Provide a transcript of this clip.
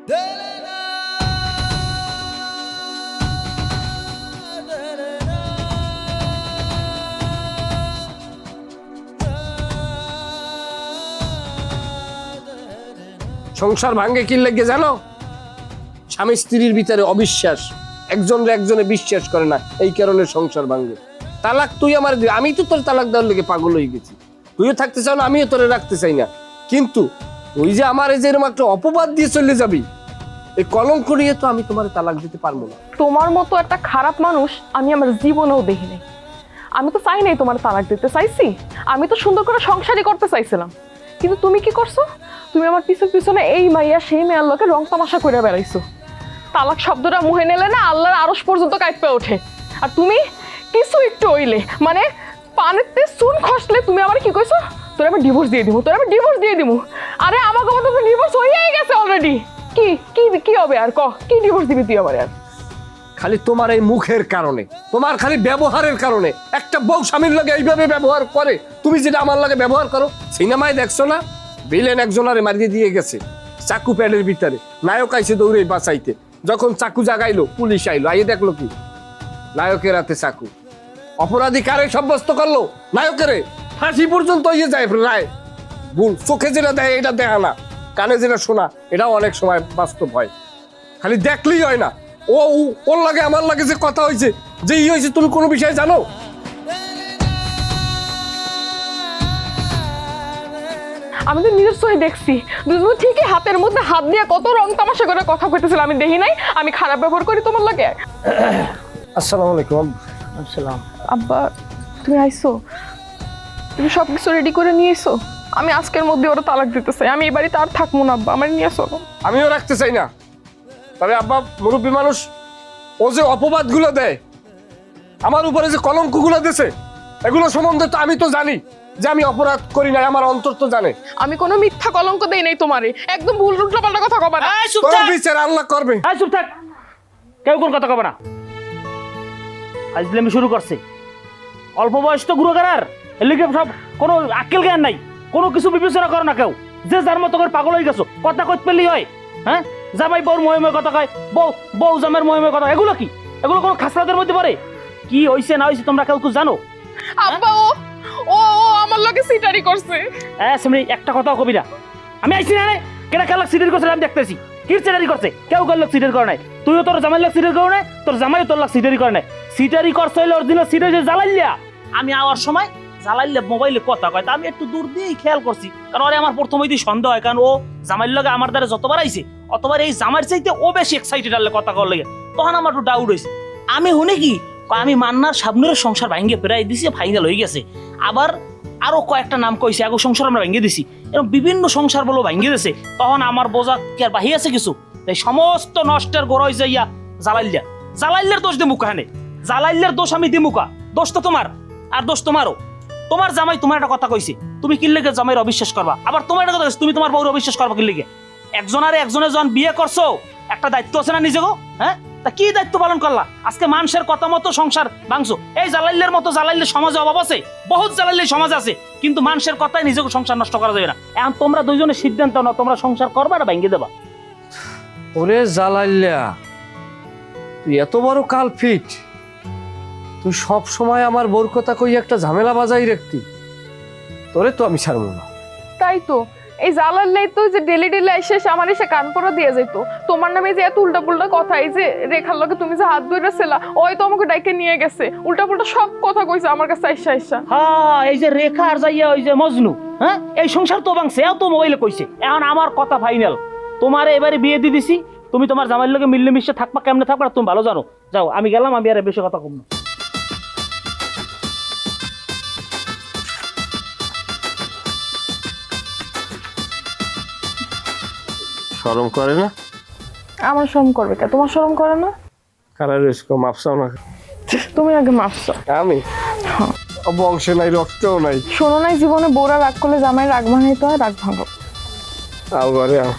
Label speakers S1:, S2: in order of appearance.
S1: সংসার ভাঙ্গে কি লাগে জানো? স্বামী স্ত্রীর ভিতরে অবিশ্বাস, একজনে বিশ্বাস করে না, এই কারণে সংসার ভাঙ্গে। তালাক তুই আমার, আমি তো তোর তালাক দেওয়ার লেগে পাগল হয়ে গেছি। তুইও থাকতে চাও না, আমিও তোরে রাখতে চাই না, কিন্তু ওই যে আমার এই যে এরকম একটা অপবাদ দিয়ে চলে যাবি, এই কলঙ্ক নিয়ে তো আমি তোমার তালাক দিতে পারবো না।
S2: তোমার মতো একটা খারাপ মানুষ আমি আমার জীবনেও দেখি নাই। আমি তো চাই নাই তোমার তালাক দিতে চাইছি, আমি তো সুন্দর করে সংসারই করতে চাইছিলাম। কিন্তু তুমি কি করছো? তুমি আমার পিছনে এই মাইয়া সেই মেয়ের লোকে রং তামাশা করে বেড়াইছো। তালাক শব্দটা মুখে নেলে না আল্লাহর আরশ পর্যন্ত কাঁপতে ওঠে। আর তুমি কিছু একটু হইলে, মানে পানিতে চুন খসলে তুমি আমার কি কইছো? তোর আমি ডিভোর্স দিয়ে দিব, তোর আমি ডিভোর্স দিয়ে দিব। আরে আমাকে মতো তো ডিভোর্স হয়েই গেছে অলরেডি। কি কি কি হবে আর? কি ডিভোর্স দিবি তুই আমার? আর
S1: খালি তোমার এই মুখের কারণে, তোমার খালি ব্যবহারের কারণে একটা বউ স্বামীর লাগে এইভাবে ব্যবহার করে। তুমি যেটা আমার লাগে ব্যবহার করো, সিনেমায় দেখছো না, ভিলেন একজনারে মারিয়ে দিয়ে গেছে চাকু প্যাডের ভিতরে, নায়ক আইছে দৌড়ে বাঁচাইতে। যখন চাকু জাগাইলো, পুলিশ আইলো, আইয়ে দেখলো কি নায়কের হাতে চাকু। অপরাধী কারে সাব্যস্ত করলো? নায়কেরে। ফাঁসি পর্যন্ত ইয়ে যায় রায়। ভুল চোখে যেটা দেয় এটা দেখা না, কানে যেটা শোনা এটাও অনেক সময় বাস্তব হয়। খালি দেখলেই হয় না, ওর লাগে আমার লাগে যে কথা হয়েছে, যে ই হয়েছে, তুমি কোনো বিষয়ে জানো?
S2: আমি তো নিজের চোখে দেখছি দুজন ঠিকই হাতের মধ্যে হাত দিয়ে কত রং তামাশা করে কথা কইতেছিল। আমি দেখি নাই আমি খারাপ ব্যবহার করি তোমার লাগে?
S1: আসসালামু আলাইকুম।
S3: আসসালাম।
S2: আব্বা তুমি আইছো? তুমি সব কিছু রেডি করে নিয়ে এসো? আমি আজকের মধ্যে ওরা তালাক দিতে চাই। আমি এই বাড়িতে আর থাকবো না আব্বা, আমার নিয়ে চলো।
S1: আমিও রাখতে চাই না, তবে আব্বা মুরব্বী মানুষ, ও যে অপবাদ গুলো দেয়, আমার উপরে যে কলঙ্ক গুলো দিয়েছে, এগুলো সম্বন্ধে তো আমি তো জানি যে আমি অপরাধ করি না, আমার অন্তর তো জানে।
S2: আমি কোনো মিথ্যা কলঙ্ক দেই নাই তোমারে, একদম ভুল উল্টাপাল্টা কথা কবা না।
S1: তোর বিচার আল্লাহ করবে।
S3: চুপ থাক, কেউ কোন কথা কবে না। আজলামি শুরু করছে, অল্প বয়স তো গুরুগার, এর লিগে সব কোনো আক্কেল জ্ঞান নাই, কোনো কিছু বিবেচনা করো না কেউ। যে যার মতো করে পাগল হয়ে গেছো, কথা কইতে পেলেই হয়। হ্যাঁ, জামাই বউর মহিমে কথা কয়, বউ জামের মহিমে কথা, এগুলো কি? এগুলো কোনো খাসরাদের মধ্যে পড়ে? কি হইছে না হইছে তোমরা কেউ জানো?
S2: আব্বা ও ও আমার লগে সিটারি করছে।
S3: হ্যাঁ সিমরি, একটা কথাও কবি না। আমি আইছি না রে, কেনা কেউ সিটারি করছে আমি দেখতেছি। কি সিটারি করছে? কেউ কার লোক সিটারি করে নাই। তুইও তোর জামাই লোক সিটারি করে নাই, তোর জামাই তোর লোক সিটারি করে নাই। সিটারি করছে হইলে অরিজিনাল সিটারি জ্বালাইলিয়া। আমি আওয়ার সময় জ্বালাইলে মোবাইলে কথা কয়, তা আমি একটু দূর দিয়েই খেয়াল করছি, কারণ ওরে আমার প্রথমেই সন্দেহ হয়, কারণ ও জামাইয়ের লগে আমার দ্বারা যতবার আইছে অতবার এই জামাইয়ের চাইতে ও বেশি এক্সাইটেড আলে কথা কর লাগে। তখন আমার একটু ডাউট হয়েছে। আমি শুনে কি আমি মান্নার সামনের সংসার ভাঙ্গে প্রায় দিছি, ফাইনাল হয়ে গেছে। আবার আরো কয়েকটা নাম কইছে, আগো সংসার আমরা ভেঙে দিছি, এরকম বিভিন্ন সংসার বলো ভেঙে দিছে। তখন আমার বোঝা কি আর বাহি আছে কিছু? তাই সমস্ত নষ্টের গোড়া হয়েছে ইয়া জ্বালাইলিয়া। জ্বালাইলের দোষ দিমু কাহানে? জ্বালাইলের দোষ আমি দিমুকা? দোষ তো তোমার, আর দোষ তোমারও। তোমার জামাই তোমার একটা কথা কইছে, তুমি কি লেগে জামাইয়ের অবিশ্বাস করবা? আবার তোমার একটা কথা কইছে, তুমি তোমার বউর অবিশ্বাস করবা কি লেগে? একজনের যখন বিয়ে করছো, একটা দায়িত্ব আছে না নিজেকে? হ্যাঁ, তা কি দায়িত্ব পালন করলা? আজকে মানুষের কথা মতো সংসার ভাঙছো। এই জালাইলের মতো জালাইলের সমাজে অভাব আছে, বহুত জালাইলের সমাজ আছে, কিন্তু মানুষের কথায় নিজেকে সংসার নষ্ট করা যাবে না। এখন তোমরা দুইজনের সিদ্ধান্ত নাও, তোমরা সংসার করবা না ভেঙে দেবা?
S1: ওরে জালাইল্লা, তুই এত বড় কালপিট, তুই সব সময় আমার বোর কথা কই একটা ঝামেলা বাজাই রাখতি, তোরে তো আমি ছাড়বো না।
S2: তাই তো, এই জালাল্লাই তো যে ডেলি এসে আমার এসে কান পড়া দিয়ে যেত তোমার নামে যে এত উল্টা পুল্টা কথা। এই যে রেখার লগে তুমি যে হাত ধরেছিলা, ওই তো আমাকে ডাইকে নিয়ে গেছে, উল্টা পুল্টা সব কথা কইছে আমার কাছে আইসা আইসা।
S3: হ্যাঁ, এই যে রেখা আর যাইয়া ওই যে মজনু, হ্যাঁ, এই সংসার তো ভাঙছে, এও তো মোবাইলে কইছে। এখন আমার কথা ফাইনাল, তোমার এবারে বিয়ে দিয়ে দিছি, তুমি তোমার জামাইয়ের লগে মিললে মিশে থাকবা, কেমনে থাকবা তুমি ভালো জানো। যাও, আমি গেলাম, আমি আর বেশি কথা কম না।
S1: শরম করে না?
S2: আমার শরম করবে কে? তোমার শরম করে না?
S1: কারা রেস্কো মাপসাও না?
S2: তুমি আগে মাপছো।
S1: আমি বংশে নাই, রক্তেও নাই।
S2: শোনো নাই, জীবনে বউরা রাগ করলে জামাই রাগ ভাঙাইতে হয়, রাগ ভাঙো।
S1: আও ঘরে আও।